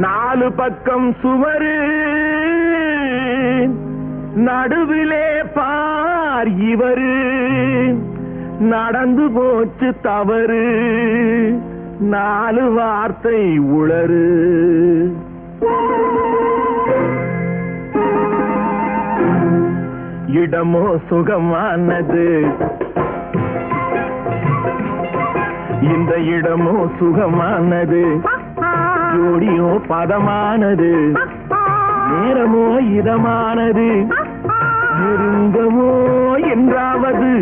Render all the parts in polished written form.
நாலு பக்கம் சுவரு நடுவிலே பார் இவரு நடந்து போச்சு தவறு நாலு வார்த்தை உளறு இடமோ சுகமானது இந்த இடமோ சுகமானது ஜோடியோ பதமானது நேரமோ இதமானது நெருங்கமோ என்றாவது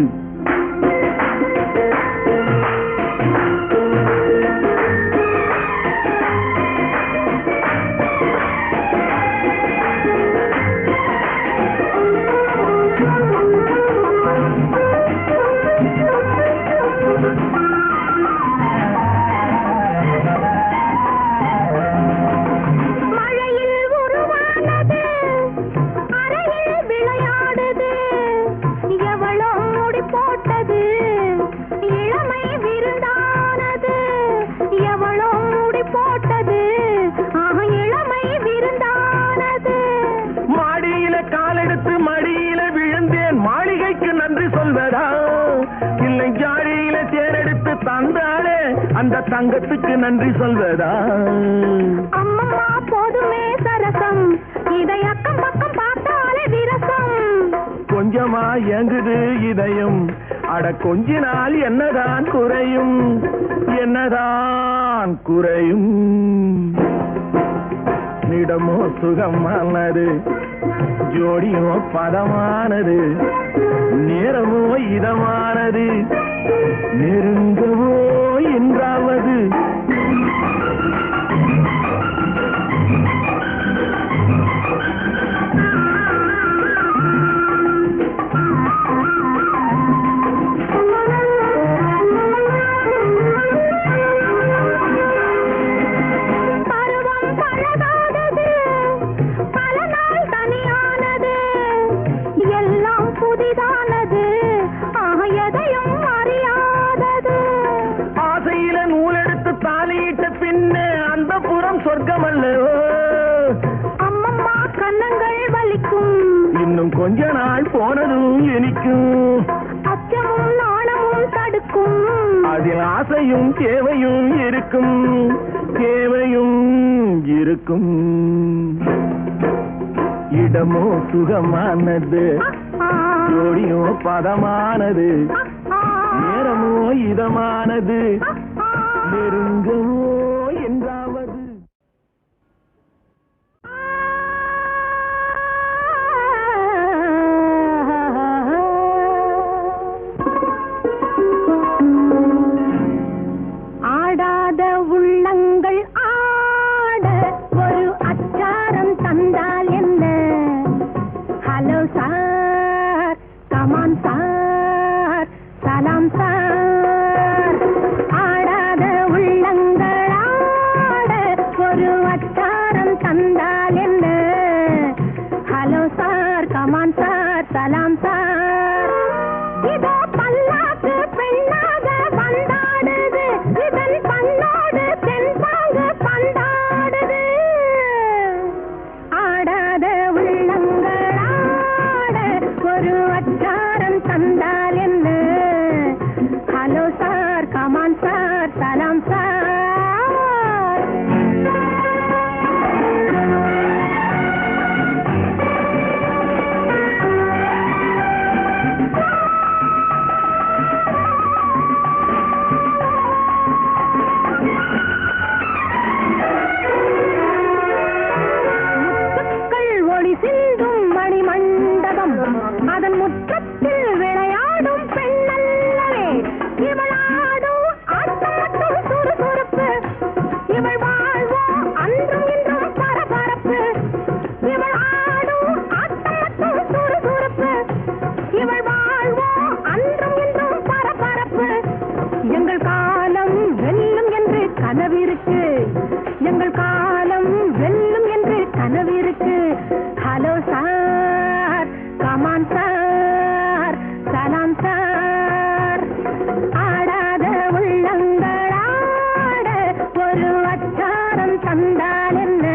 இல்லை ஜாடியில தேரெடுத்து தந்தாலே அந்த தங்கத்துக்கு நன்றி சொல்வதா அம்மா போதுமே சரசம் இதை அக்கம் பக்கம் பார்த்தாலே விரசம் கொஞ்சமா ஏங்குது இதயம் அட கொஞ்ச நாள் என்னதான் குறையும் என்னதான் குறையும் இடமோ சுகமானது ஜோடியோ பதமானது நேரமோ இதமானது நெருங்கவோ என்றாவது சொர்க்கம் அல்லவோ அம்மம்மா கண்ணங்கள் வலிக்கும் இன்னும் கொஞ்ச நாள் போனதும் இனிக்கும் அச்சமும் நாணமும் தடுக்கும் அதில் ஆசையும் தேவையும் இருக்கும் தேவையும் இருக்கும் இடமோ சுகமானது ஜோடியோ பதமானது நேரமோ இதமானது நெருங்கவோ என்றாவது ஆடாத உள்ளங்கள் ஆட ஒரு அச்சாரம் தந்தால் என்ன ஹலோ சார் கமான் சார் சலாம் சார் ஆடாத உள்ளங்கள் ஆட ஒரு அச்சாரம் தந்தால் என்ன ஹலோ சார் கமான் சார் சலாம் சார் இதோ பல்லாக்கு பெண்ணாக வந்தாடுது இதன் பண்ணோடு தென்பாங்கு பந்தாடுது ஆடாத உள்ளங்கள் ஆட ஒரு அச்சாரம் தந்தால் என்ன ஹலோ சார் கமான் சார் சலாம் சார் சிந்தும் மணிமண்டபம் அதன் முற்றத்தில் விளையாடும் பெண்ணல்லவே இவளாடும் ஆட்டம் மட்டும் சுறுசுறுப்பு இவள் வாழ்வோ அன்றும் இன்றும் பரபரப்பு இவளாடும் ஆட்டம் மட்டும் சுறுசுறுப்பு இவள் வாழ்வோ அன்றும் இன்றும் பரபரப்பு எங்கள் காலம் வெல்லும் என்று கனவிருக்கு எங்கள் காலம் வெல்லும் என்று கனவிருக்கு ஹலோ சார் கமான் சார் சலாம் சார் ஆடாத உள்ளங்கள் ஆட ஒரு அச்சாரம் தந்தால் என்ன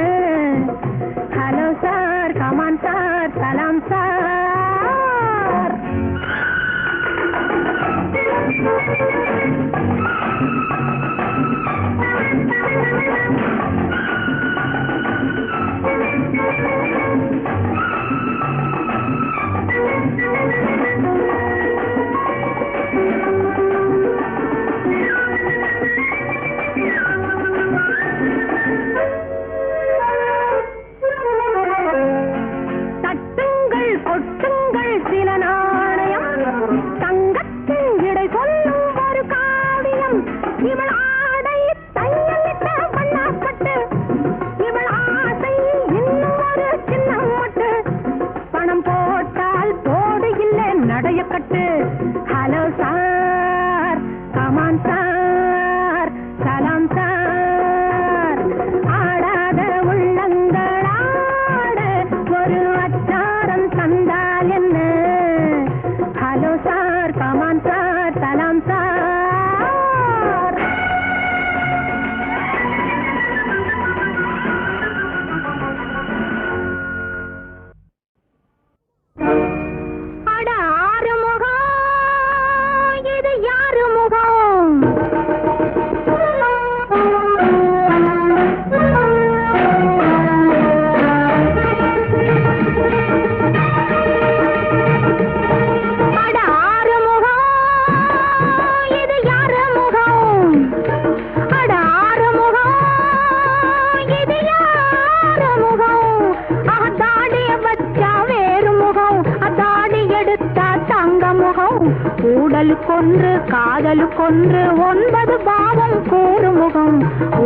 கொன்று காதலு கொன்று 9 பாவம் கூறுமுகம்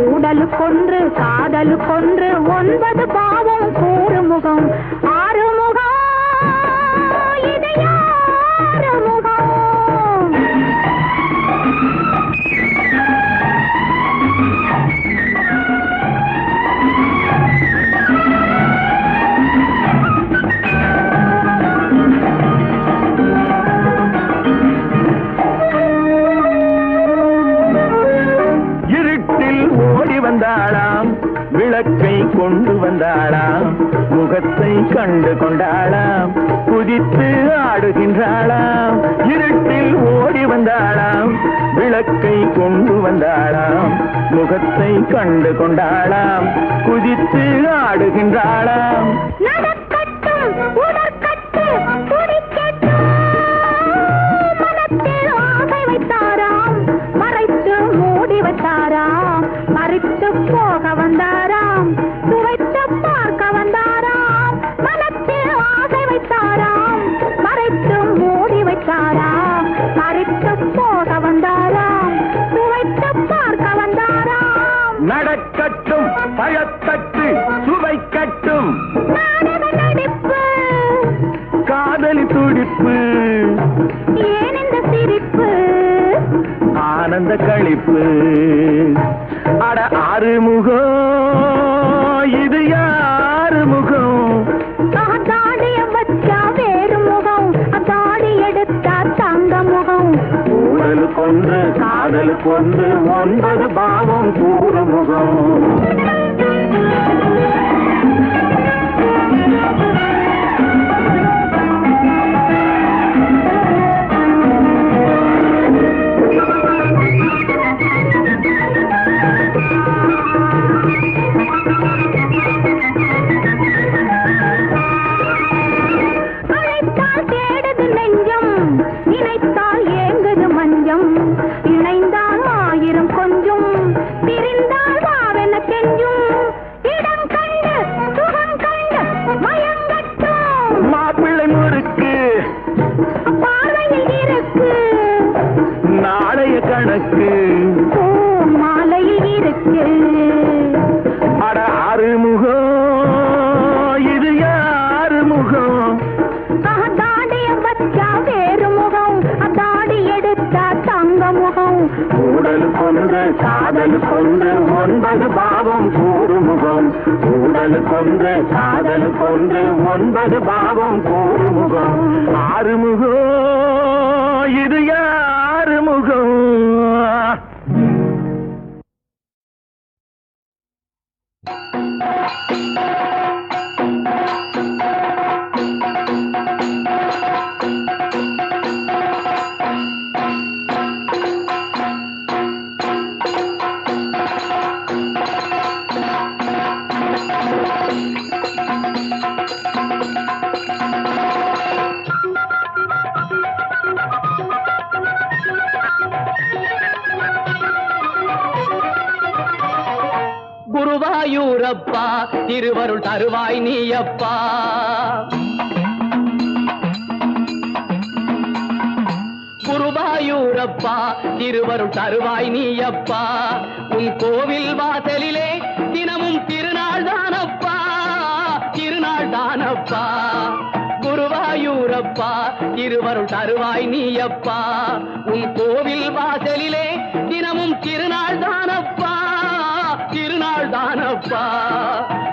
ஊடலு கொன்று காதலு கொன்று 9 பாவம் கூறுமுகம் ஆறுமுகம் இது யாருமுகம் வந்தாளாம் விளக்கை கொண்டு வந்தாளாம் முகத்தை கண்டு கொண்டாளாம் குதித்து ஆடுகின்றாளாம் இருட்டில் ஓடி வந்தாளாம் விளக்கை கொண்டு வந்தாளாம் முகத்தை கண்டு கொண்டாளாம் குதித்து ஆடுகின்றாளாம் நடக்கட்டும் உடற்கட்டு துடிக்கட்டும் மனத்தில் ஆசை வைத்தாராம் மறைத்து மூடி வைத்தாராம் மறித்து போக வந்தாராம் சுவைத்து பார்க்க வந்தாராம் மனத்தில் ஆசை வைத்தாராம் மறைத்து மூடி வைத்தாராம் மறித்து போக வந்தாராம் சுவைத்து பார்க்க வந்தாராம் நடக்கட்டும் பயத்தட்டு சுவைக்கட்டும் நாடக நடிப்பு காதலி துடிப்பு ஏன் இந்த சிரிப்பு ஆனந்த களிப்பு அட ஆறுமுகம் இது யாருமுகம் தாடிய வச்சா வேறு முகம் தாடி எடுத்தா தங்க முகம் ஊழலு கொன்று காதலு கொன்று 9 பாவம் கூறுமுகம் அழைத்தால் தேடுது நெஞ்சம் நினைத்தால் ஏங்குது மஞ்சம் இணைந்தால் 1000 கொஞ்சம் பிரிந்தால் வாவென கெஞ்சும் இடம் கண்டு சுகம் கண்டு மயங்கட்டும் மாப்பிள்ளை முறுக்கு பார்வையில் இருக்கு நாளைய கணக்கு மாலையில் இருக்கு அட ஆறுமுகம் இது யாருமுகம் தாடிய வச்சா வேறு முகம் தாடி எடுத்தா தங்க முகம் ஊடல் கொன்று காதல் கொன்று 9 பாவம் கூறுமுகம் ஊடல் கொன்று காதல் கொன்று 9 பாவம் கூறுமுகம் ஆறுமுகம் இது யாருமுகம் குருவாயூரப்பா திருவருள் தருவாய் நீயப்பா. குருவாயூரப்பா திருவருள் தருவாய் நீயப்பா. உன் கோவில் வாசலிலே தினமும் திருநாள் தானப்பா, திருநாள் தானப்பா. குருவாயூரப்பா திருவருள் தருவாய் நீயப்பா. உன் கோவில் வாசலிலே தினமும் திருநாள் தானப்பா, திருநாள் தானப்பா.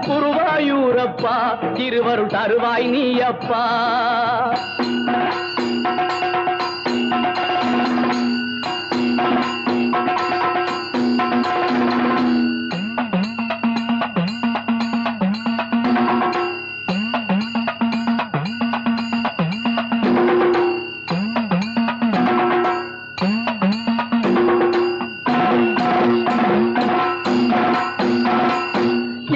குருவாயூரப்பா திருவருள் தருவாய் நீயப்பா.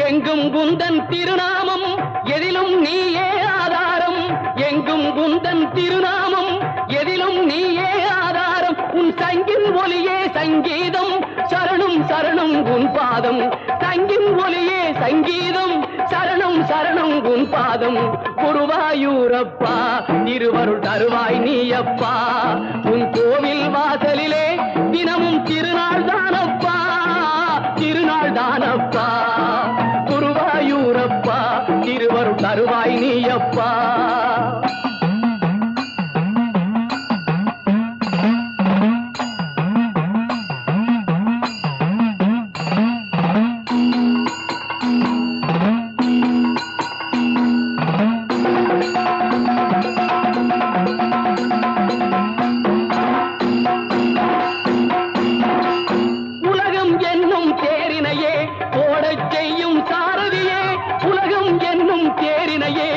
எங்கும் குந்தன் திருநாமம் எதிலும் நீயே ஆதாரம், எங்கும் குந்தன் திருநாமம் எதிலும் நீயே ஆதாரம். உன் சங்கின் ஒலியே சங்கீதம், சரணம் சரணம் உன் பாதம். சங்கின் ஒலியே சங்கீதம், சரணம் சரணம் உன் பாதம். குருவாயூரப்பா திருவருள் தருவாய் நீயப்பா. உன் கோவில் வாசலிலே தினமும் திருநாள் தானப்பா, திருநாள் தானப்பா. குருவாயூரப்பா திருவருள் தருவாய் நீயப்பா. உலகம் என்னும் தேரினையே ஓடச் செய்யும் சாரதியே, உலகம் என்னும் தேரினையே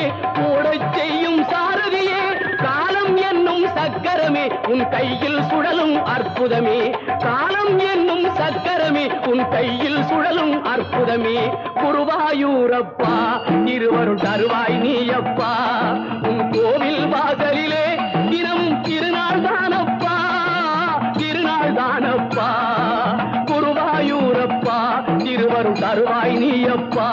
ஓடச் செய்யும் சாரதியே. காலம் என்னும் சக்கரமே உன் கையில் சுழலும் அற்புதமே, காலம் என்னும் சக்கரமே உன் கையில் சுழலும் அற்புதமே. குருவாயூரப்பா திருவருள் தருவாய் நீயப்பா. உன் கோவில் வாசலிலே தினமும் திருநாள் தானப்பா, திருநாள் தானப்பா. குருவாயூரப்பா திருவருள் தருவாய் நீயப்பா.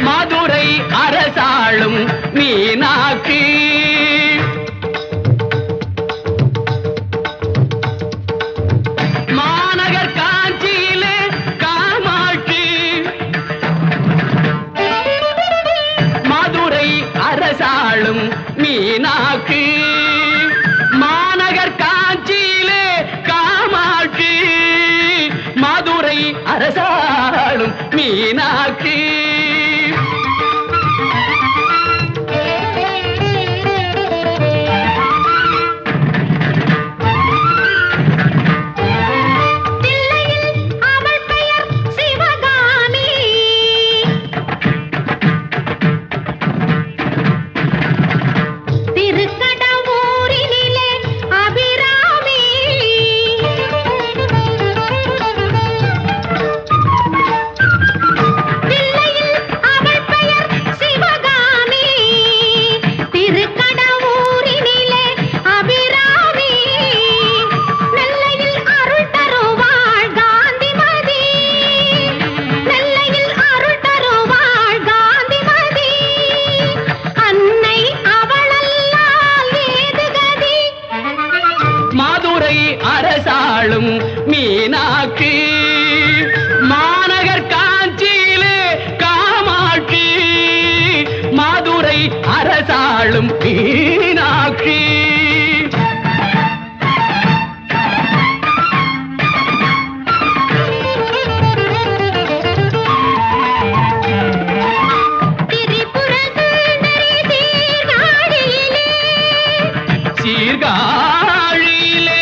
மதுரை அரசாளும் மீனாட்சி, மாநகர் காஞ்சியிலே காமாட்சி. மதுரை அரசாளும் மீனாட்சி, மாநகர் காஞ்சியிலே காமாட்சி. மதுரை அரசாளும் மீனாட்சி. அரசாளும் மீனாட்சி, மாநகர் காஞ்சியிலே காமாட்சி. மதுரை அரசாளும் மீனாட்சி. சீர்காழியிலே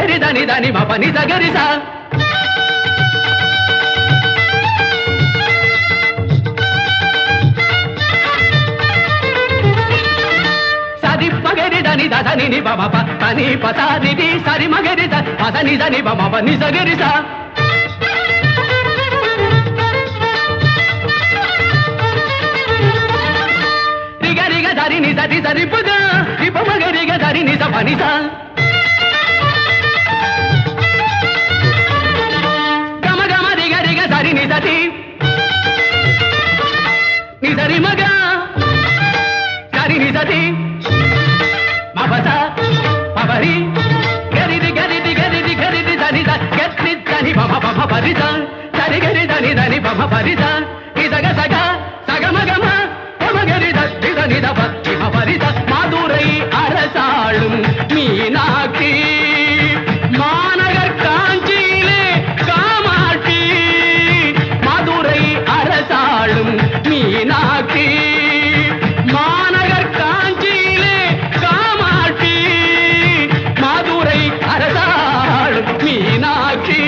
గరి దని దని మ పని సగరి సా సరి మగరి దని దని ని బ మ ప తని ప స ని ది సరి మగరి ద ప దని దని బ మ ప ని సగరి సా రి ని సరి సరి పగ రి ప మగరి గ దని ని స ప ని సా గమ గమ రి గ సరి ని సతి ని సరి మగ సరి ని సతి మ ప స ప ప రి గరి రి దని ద గరి దని ప ప ప ప రి స సరి గరి దని దని ప ప ప రి స ని స గ స గ మ గ మ மகரி தத்தி தனித பத்தி மபரித மதுரை அரசாளும் மீனாட்சி மாநகர் காஞ்சியிலே காமாட்சி மதுரை அரசாளும் மீனாட்சி மாநகர் காஞ்சியிலே காமாட்சி மதுரை அரசாளும் மீனாட்சி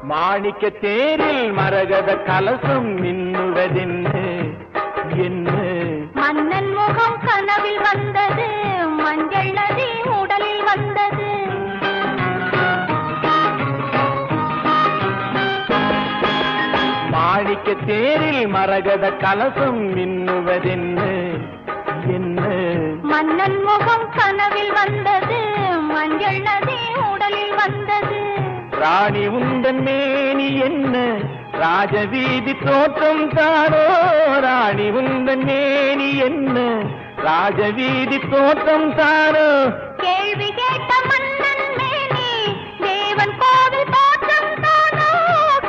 மாணிக்க தேரில் மரகத கலசம் மின்னுவதென்ன என்ன மன்னன் முகம் கனவில் வந்தது மஞ்சள் நதி உடலில் வந்தது மாணிக்க தேரில் மரகத கலசம் மின்னுவதென்ன என்ன மன்னன் முகம் கனவில் வந்தது மஞ்சள் நதி உடலில் வந்தது ராணி உந்தன் மேனி என்ன ராஜவீதி தோற்றம் தானோ ராணி உந்தன் மேனி என்ன ராஜவீதி தோற்றம் தானோ கேள்வி கேட்ட மன்னன் மேனி தேவன் கோவில் தோற்றம் தானோ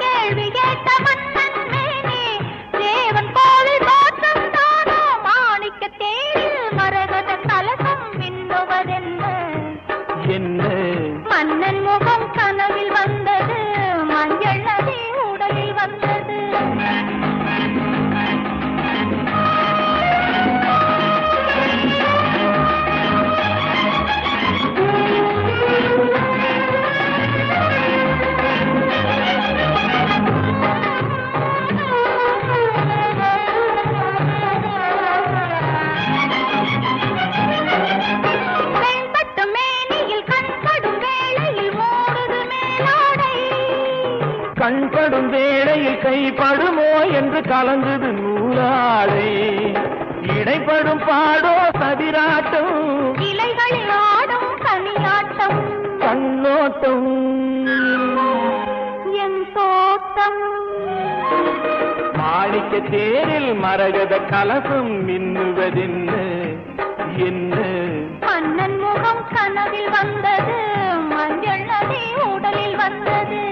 கேள்வி கேட்ட மன்னன் மேனி தேவன் கோவில் தோற்றம் தானோ மாணிக்க தேரில் மரகத கலசம் மின்னுவதென்ன என்ன மன்னன் முகம் கனவில் வந்தது மஞ்சள் நதி உடலில் வந்தது கண்படும் வேளையில் கைப்படுமோ என்று கலந்தது நூலாடை இடைப்படும் பாடோ சதிராட்டம் இலைகளில் ஆடும் கனியாட்டம் கண்ணோட்டம் என் தோட்டம் மாணிக்க தேரில் மரகத கலசம் மின்னுவதென்ன என்ன மன்னன் முகம் கனவில் வந்தது மஞ்சள் நதி உடலில் வந்தது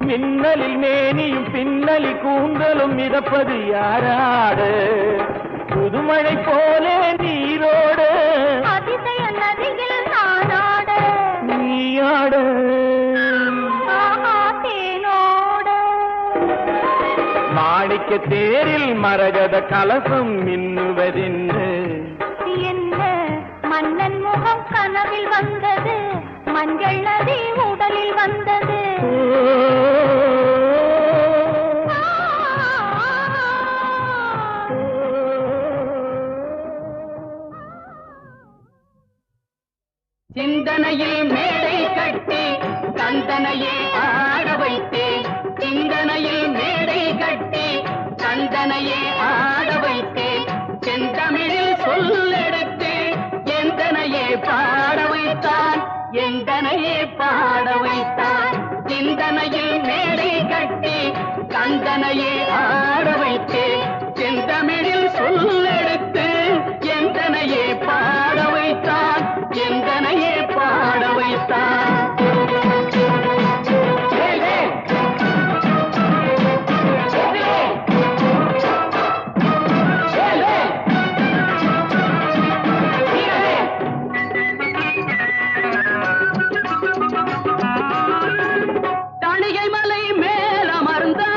மின்னலில் மேனியும் பின்னலி கூந்தலும் மிதப்பது யாராடு புதுமழை போலே நீரோடு அதிசய நதியில் நானாட நீயாட தேனோட மாணிக்க தேரில் மரகத கலசம் மின்னுவதென்ன என்ன மன்னன் முகம் கனவில் வந்தது மஞ்சள் நதி உடலில் வந்தது சிந்தனையில் மேடை கட்டி கந்தனையே ஆட வைத்தேன். சிந்தனையில் மேடை கட்டி கந்தனையே ஆட வைத்தேன். செந்தமிழில் சொல்லெடுத்து எந்தனையே பாட வைத்தான். எந்தனையே பாட வைத்தான். சிந்தனையில் மேடை கட்டி கந்தனையே ஆட வைத்தேன். செந்தமிழில் சொல்லெடுத்து எந்தனையே பாட வைத்தான். எந்தனையே பாட வைத்தான். தணிகை மலை மேலமர்ந்தான்.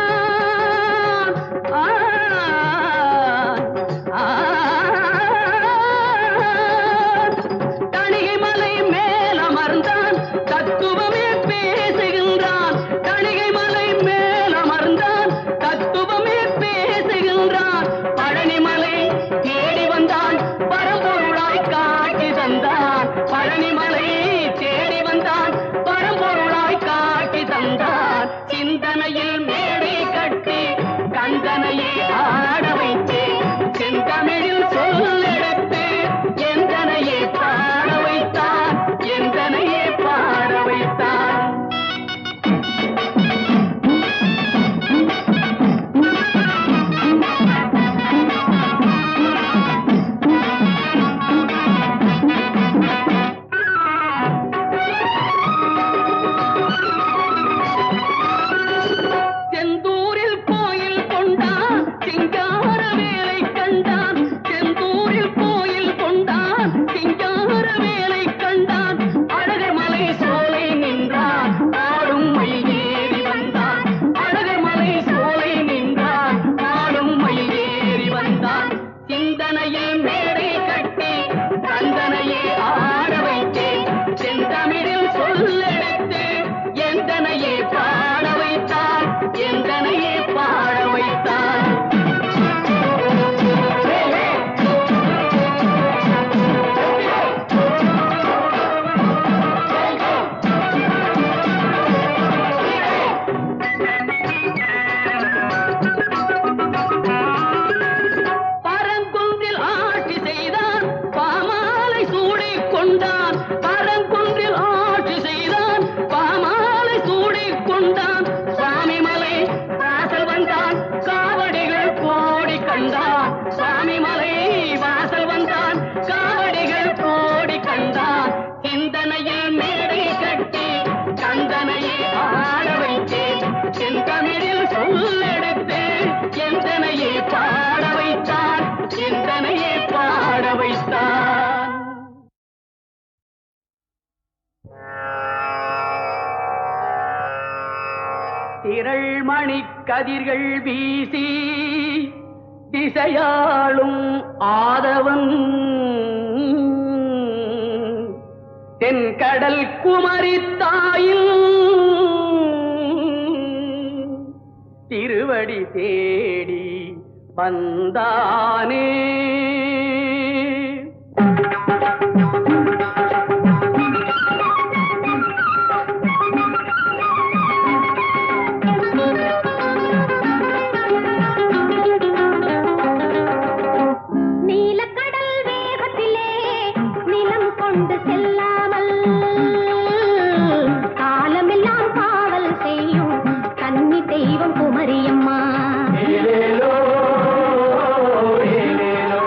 தணிகை மலை மேலமர்ந்தான். தத்துவமே பேசுகின்றான். தணிகை மலை மேலமர்ந்தான். தத்துவமே பேசுகின்றான். பழனிமலை தேடி வந்தான். பரம்பொருளாய் காட்சி தந்தான். பழனிமலை தேடி வந்தான். பரம்பொருளாய் காட்சி தந்தான். சிந்தனையில் மேடை கட்டி கந்தனையே ஆட வைத்தேன். செந்தமிழில் சொல்லெடுத்து எந்தனையே பாட வைத்தான். எந்தனையே பாட வைத்தான். செந்தூரில் கோயில் கொண்டான். சிங்கார வேலை கண்டான். செந்தூரில் கோயில் கொண்டான். சிங்கார வேலை கண்டான். அழகர் மலை சோலை நின்றான். ஆடும் மயில் ஏறி வந்தான். அழகர் மலை சோலை நின்றான். ஆடும் மயில் ஏறி வந்தான். சிந்தனையில் மேடை கட்டி கந்தனையே ஆட வைத்தேன். செந்தமிழில் சொல்லெடுத்து எந்தனையே பாட வைத்தான். எந்தனையே பாட வைத்தான். பரங்குன்றில் ஆட்சி செய்தான். பாமாலை சூடிக் கொண்டான். பரங்குன்றில் ஆட்சி செய்தான். பாமாலை சூடிக் கொண்டான். சுவாமிமலை வாசல் வந்தான். காவடிகள் கோடி கண்டான். சுவாமிமலை வாசல் வந்தான். காவடிகள் கோடி கண்டான். சிந்தனையில் மேடை கட்டி கந்தனையே ஆட வைத்தேன். செந்தமிழில் சொல்லெடுத்து எந்தனையே பாட வைத்தான். எந்தனையே பாட வைத்தான். திரள்மணி கதிர்கள் வீசி திசையாளும் ஆதவன். தென்கடல் குமரி தாயில் திருவடி தேடி வந்தானே. நீலக்கடல் வேகத்திலே நிலம் கொண்டு செல்லாமல் காலமெல்லாம் காவல் செய்யும் கன்னி தெய்வம் குமரியம்மா. ஏலேலோ, ஏலேலோ.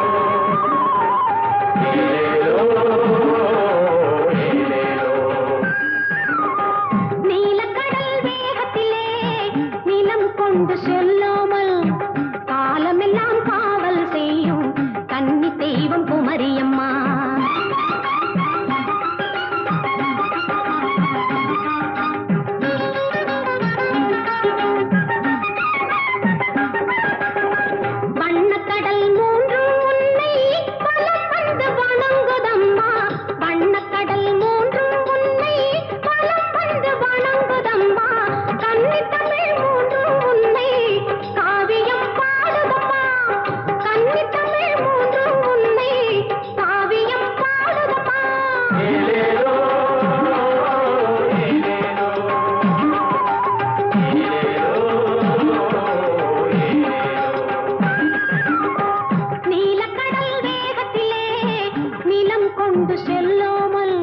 கொண்டு செல்லாமல்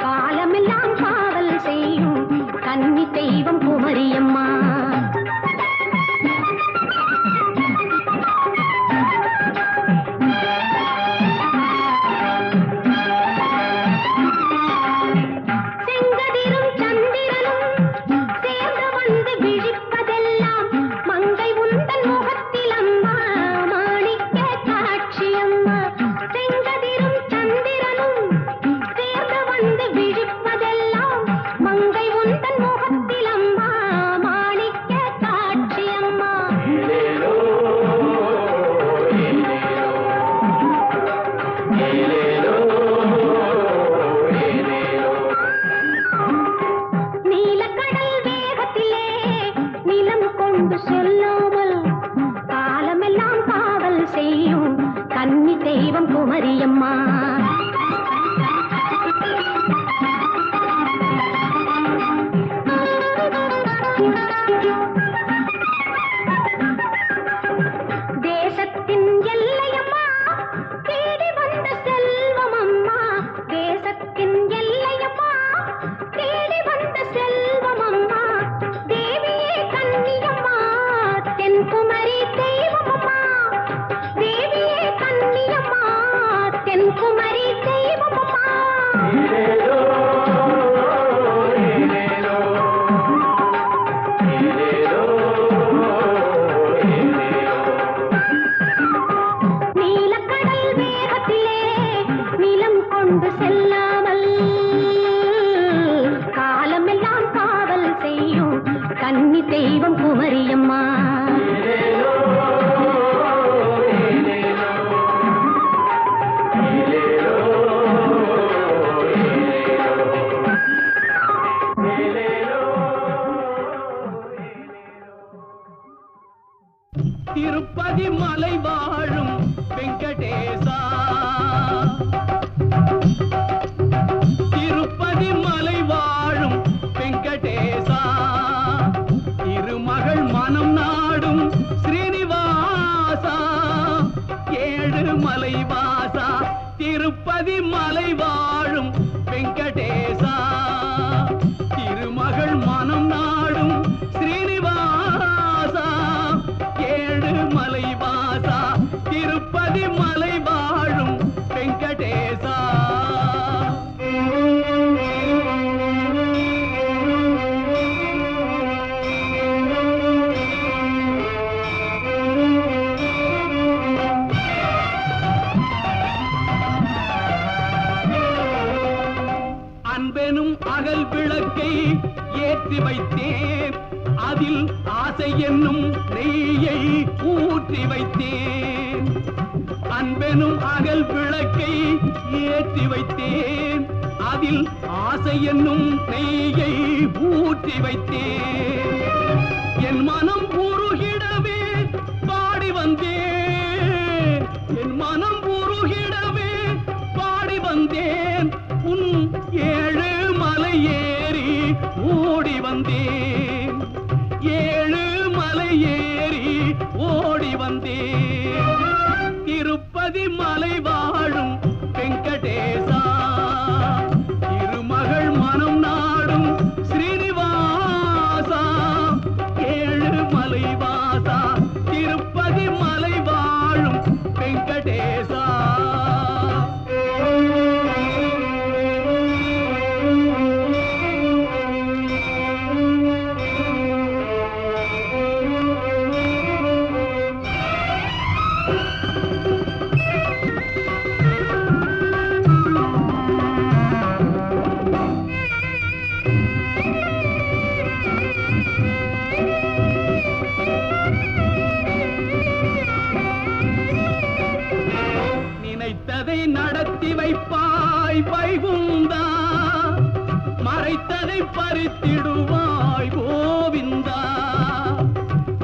காலமெல்லாம் காவல் செய்யும் கன்னி தெய்வம் குமரியம்மா. செங்கதிரும் சந்திரனும் சேர்ந்து வந்து விழிப்பதெல்லாம் மங்கை உந்தன் முகத்தில் அம்மா மாணிக்க காட்சியம்மா. செங்கதிரும் சந்திரனும் சேர்ந்து வந்து விழிப்பதெல்லாம் மங்கை உந்தன் முகத்தில் அம்மா மாணிக்க காட்சியம்மா. நீலக்கடல் வேகத்திலே நிலம் கொண்டு செல்லாமல் காலமெல்லாம் காவல் செய்யும் கன்னி தெய்வம் குமரியம்மா. தேசத்தின் எல்லையம்மா தேடி வந்த செல்வமம்மா. தேசத்தின் எல்லையம்மா தேடி வந்த செல்வமம்மா. தேவியே கன்னியம்மா தென்குமரி தெய்வமம்மா. தேவியே கன்னியம்மா தென்குமரி தெய்வமம்மா. நீலக்கடல் வேகத்திலே நிலம் கொண்டு செல்லாமல் காலமெல்லாம் காவல் செய்யும் கன்னி தெய்வம் குமரியம்மா. திருப்பதி மலை வாழும் வெங்கடேசா, திருப்பதி மலை வாழும் வெங்கடேசா, திருமகள் மனம் நாடும் ஸ்ரீனிவாசா, ஏழு மலை வாசா, திருப்பதி மலை வாழும் வெங்கடேசா, திருமகள் மனம் நாடும் ஸ்ரீனிவாசா, ஏழு மலை வாசா, திருப்பதி மலை வாழும் வெங்கடேசா. அன்பெனும் அகல் விளக்கை ஏற்றி வைத்தேன், அதில் ஆசை என்னும் நெய்யை ஊற்றி வைத்தேன். அன்பெனும் அகல் விளக்கை ஏற்றி வைத்தேன், அதில் ஆசை என்னும் நெய்யை ஊற்றி வைத்தேன். என் மனம் உருகிடவே பாடி வந்தேன், என் மனம் உருகிடவே பாடி வந்தேன். உன் ஏழு மலை ஏறி ஓடி வந்தேன், ஏழு மலை ஏறி ஓடி வந்தேன். திருப்பதி மலை வாழும் வெங்கடேசா, திருமகள் மனம் நாடும் ஸ்ரீனிவாசா, ஏழு மலை வாசா, திருப்பதி மலை வாழும் வெங்கடேசா. நினைத்ததை நடத்தி வைப்பாய் வைகுந்தா, மறைத்ததை பறித்திடுவாய் கோவிந்தா.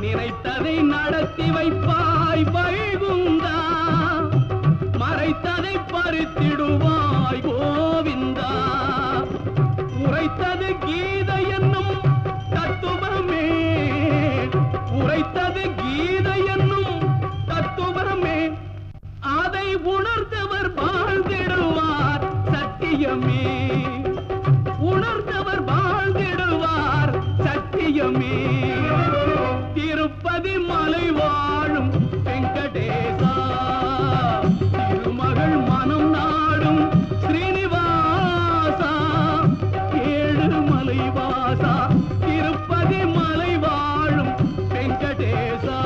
நினைத்ததை நடத்தி வைப்பாய் வைகுந்தா, மறைத்ததை பறித்திடுவாய் கோவிந்தா. உரைத்தது கீதை என்னும் தத்துவமே, உரைத்தது கீதை என்னும் தத்துவமே, அதை உணர்ந்தவர் வாழ்ந்திடுவார் சத்தியமே உணர்ந்தவர் வாழ்ந்திடுவார் சத்தியமே திருப்பதி மலை வாழும் வெங்கடேசா திருமகள் மனம் நாடும் ஸ்ரீனிவாசா ஏழு மலை வாசா திருப்பதி மலை வாழும் வெங்கடேசா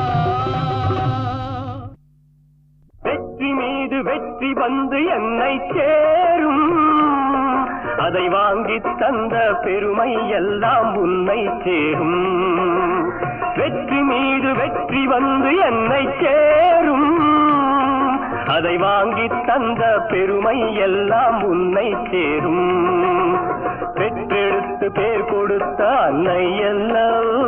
வெற்றி மீது வெற்றி வந்து என்னை சேரும் அதை வாங்கி தந்த பெருமை எல்லாம் உன்னை சேரும் வெற்றி மீது வெற்றி வந்து என்னை சேரும் அதை வாங்கி தந்த பெருமை எல்லாம் உன்னை சேரும் பெற்றெடுத்து பேர் கொடுத்த அன்னை அல்லவோ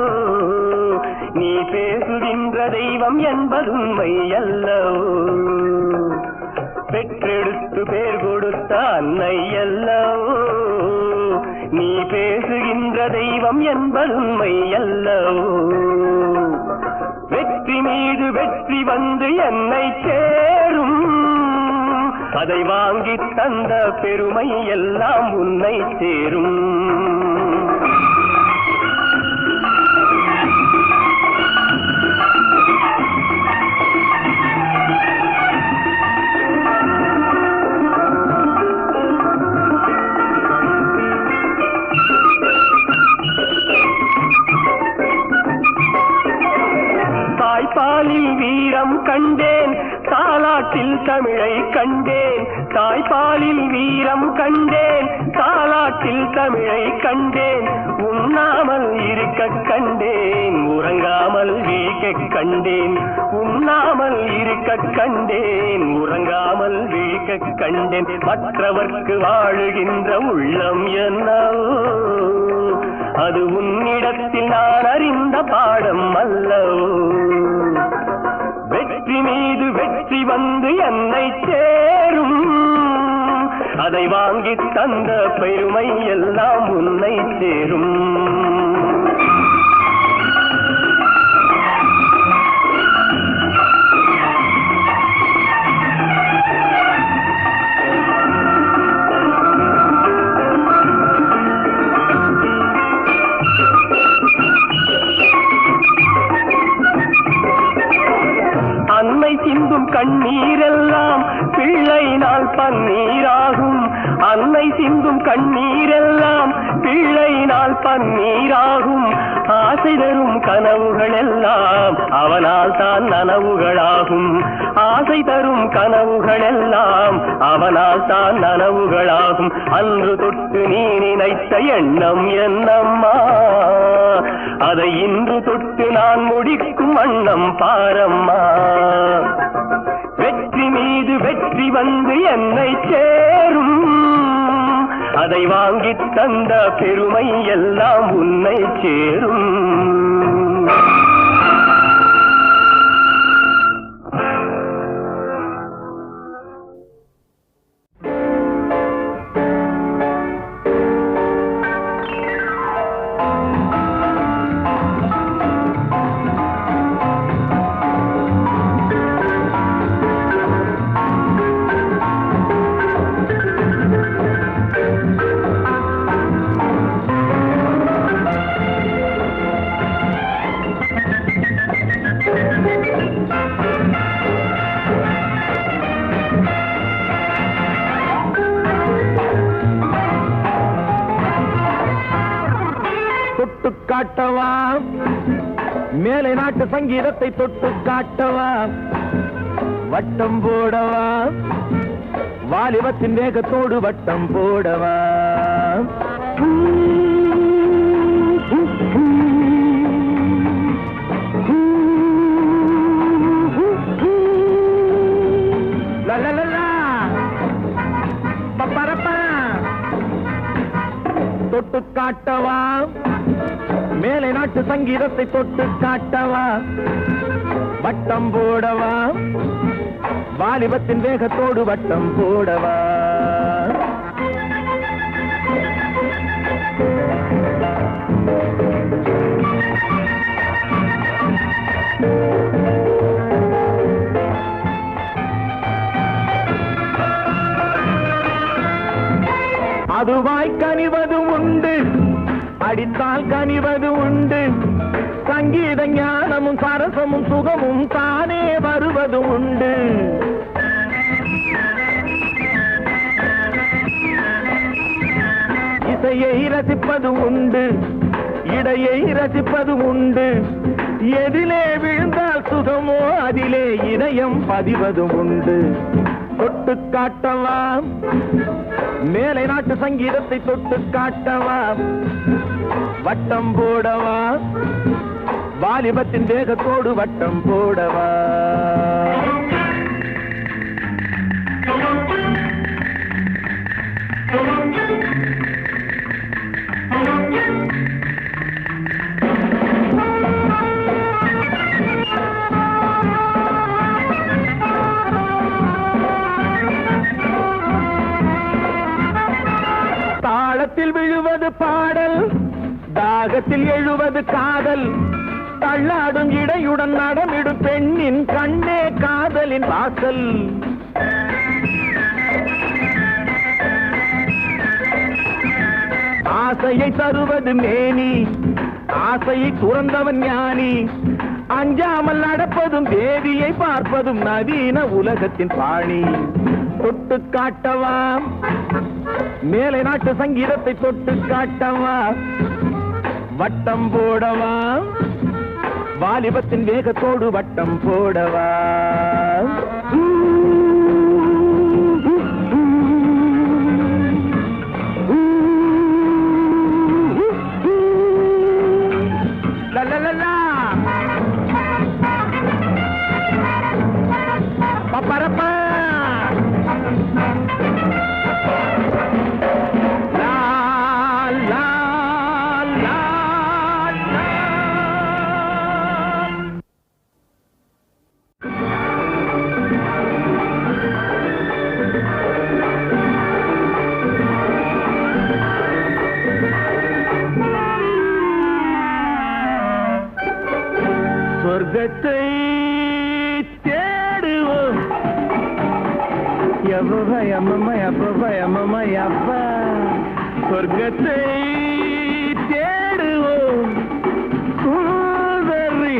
நீ பேசுகின்ற தெய்வம் என்பது உண்மை அல்லவோ பெற்றெடுத்து பேர் கொடுத்த அன்னை அல்லவோ நீ பேசுகின்ற தெய்வம் என்பது உண்மை அல்லவோ வெற்றி மீது வெற்றி வந்து என்னை சேரும் அதை வாங்கி தந்த பெருமை எல்லாம் உன்னை சேரும் தாய்ப்பாலில் வீரம் கண்டேன் தாலாட்டில் தமிழை கண்டேன் தாய்ப்பாலில் வீரம் கண்டேன் தாலாட்டில் தமிழை கண்டேன் உண்ணாமல் இருக்க கண்டேன் உறங்காமல் விழிக்க கண்டேன் உண்ணாமல் இருக்க கண்டேன் உறங்காமல் விழிக்க கண்டேன் மற்றவர்க்கு வாழுகின்ற உள்ளம் என்னவோ அது உன்னிடத்தில் நான் அறிந்த பாடம் அல்லவோ வெற்றி மீது வெற்றி வந்து என்னை சேரும் அதை வாங்கி தந்த பெருமை எல்லாம் உன்னை சேரும் அன்னை சிந்தும் கண்ணீரெல்லாம் பிள்ளையினால் பன்னீராகும் அன்னை சிந்தும் கண்ணீரெல்லாம் பிள்ளையினால் பன்னீராகும் ஆசை தரும் கனவுகள் எல்லாம் அவனால் தான் நனவுகளாகும் ஆசை தரும் கனவுகள் எல்லாம் அவனால் தான் நனவுகளாகும் அன்று தொட்டு நீ நினைத்த எண்ணம் என்னம்மா அதை இன்று தொட்டு நான் முடிக்கும் வண்ணம் பாரம்மா வெற்றி மீது வெற்றி வந்து என்னை சேரும் அதை வாங்கி தந்த பெருமை எல்லாம் உன்னை சேரும் காட்டவா மேலை நாட்டு சங்கீதத்தை தொட்டு காட்டவா வட்டம் போடவா வாலிபத்தின் வேகத்தோடு வட்டம் போடவா தொட்டு காட்டவா மேலை நாட்டு சங்கீதத்தை தொட்டு காட்டவா வட்டம் போடவா வாலிபத்தின் வேகத்தோடு வட்டம் போடவா அதுவாய் கனிவது உண்டு, அடித்தால் கனிவது உண்டு. சங்கீத ஞானமும் சரசமும் சுகமும் தானே வருவது உண்டு. இசையை ரசிப்பது உண்டு, இடையை ரசிப்பது உண்டு. எதிலே விழுந்தால் சுகமோ அதிலே இதயம் பதிவது உண்டு. தொட்டு காட்டவா மேலை நாட்டு சங்கீதத்தை, தொட்டு காட்டவா வட்டம் போடவா வாலிபத்தின் வேகத்தோடு வட்டம் போடவா. தாளத்தில் விழுவது பாடல், தாகத்தில் எழுவது காதல். தள்ளாடும் இடையுடன் நடமிடும் பெண்ணின் கண்ணே காதலின் வாசல். ஆசையை தருவது மேனி, ஆசையை துறந்தவன் ஞானி. அஞ்சாமல் நடப்பதும் தேவியை பார்ப்பதும் நவீன உலகத்தின் பாணி. தொட்டு காட்டவா மேலை நாட்டு சங்கீதத்தை, தொட்டு காட்டவா வட்டம் போடவா வாலிபத்தின் வேகத்தோடு வட்டம் போடவா. பப்பரப்பா சொர்க்கத்தை தேடுவோம். யப்பா சொர்க்கத்தை தேடுவோம். கூதறி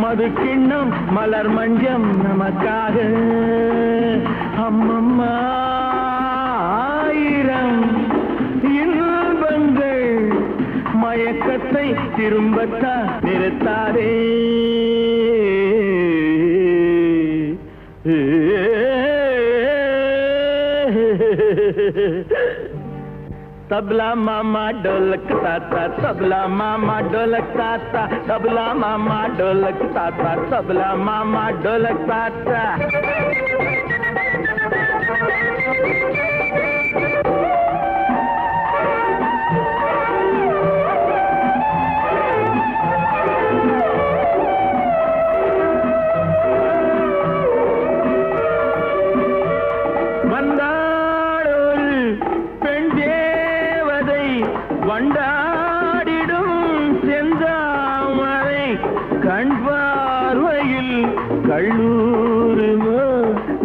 மது கிண்ணம் மலர் மஞ்சம் நமக்காக. அம்மம்மா ஆயிரம் இன்பங்கள் மயக்கத்தை திரும்பத்தா நிறுத்தாதே. तबला मामा ढोलक ताता, तबला मामा ढोलक ताता, तबला मामा ढोलक ताता, तबला मामा ढोलक ताता. வண்டாடிடும் செந்தாமரை கண் பார்வையில் கள்ளூருமோ,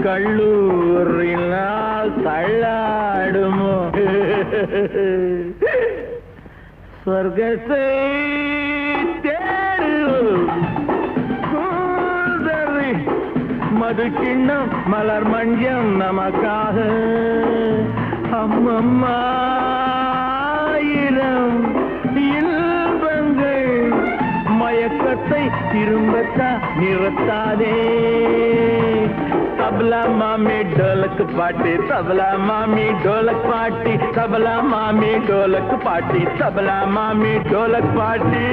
கள்ளூரினால் தள்ளாடுமோ. சொர்க்கத்தை தேடுவோம். கூதறி மது கிண்ணம் மலர் மஞ்சம் நமக்காக. அம்மம்மா இன்பங்கள் மயக்கத்தை திரும்பத்தா நிறுத்தாதே. तबला मामी ढोलक पाटी, तबला मामी ढोलक पाटी, तबला मामी ढोलक पाटी, तबला मामी ढोलक पाटी.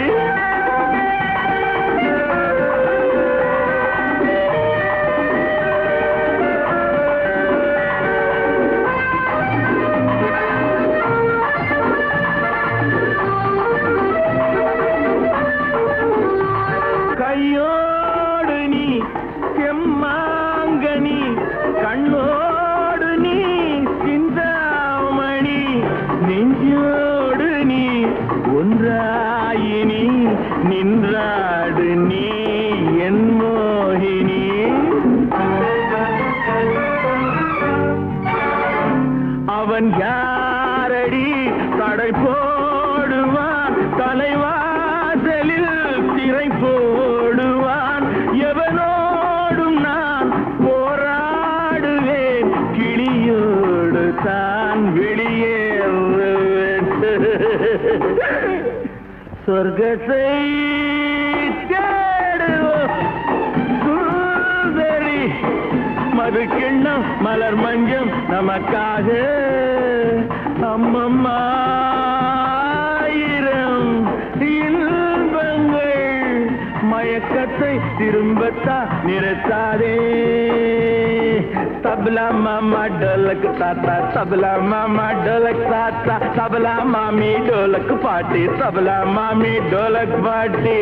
கையோடு நீ செம்மாங்கனி, கண்ணோடு நீ சிந்தாமணி, நெஞ்சோடு நீ ஒன்றாயினி, நின்றாடு நீ என் மோகினி. அவன் யார் தேடி தடை போடுவான், தலைவாசலில் திரை போடுவான். எவனோடும் நான் போராடுவேன், கிளியோடு தான் வெளியேறுவேன். சொர்க்கத்தை தேடுவோம் சுந்தரி, மது கிண்ணம் மலர் மஞ்சம் நமக்காக. அம்மம்மா ஆயிரம் இன்பங்கள், மயக்கத்தை திரும்பத்தா நிறுத்தாதே. तबला मामा ढोलक ताता, तबला मामा ढोलक ताता, तबला मामी ढोलक पार्टी, तबला मामी ढोलक पार्टी.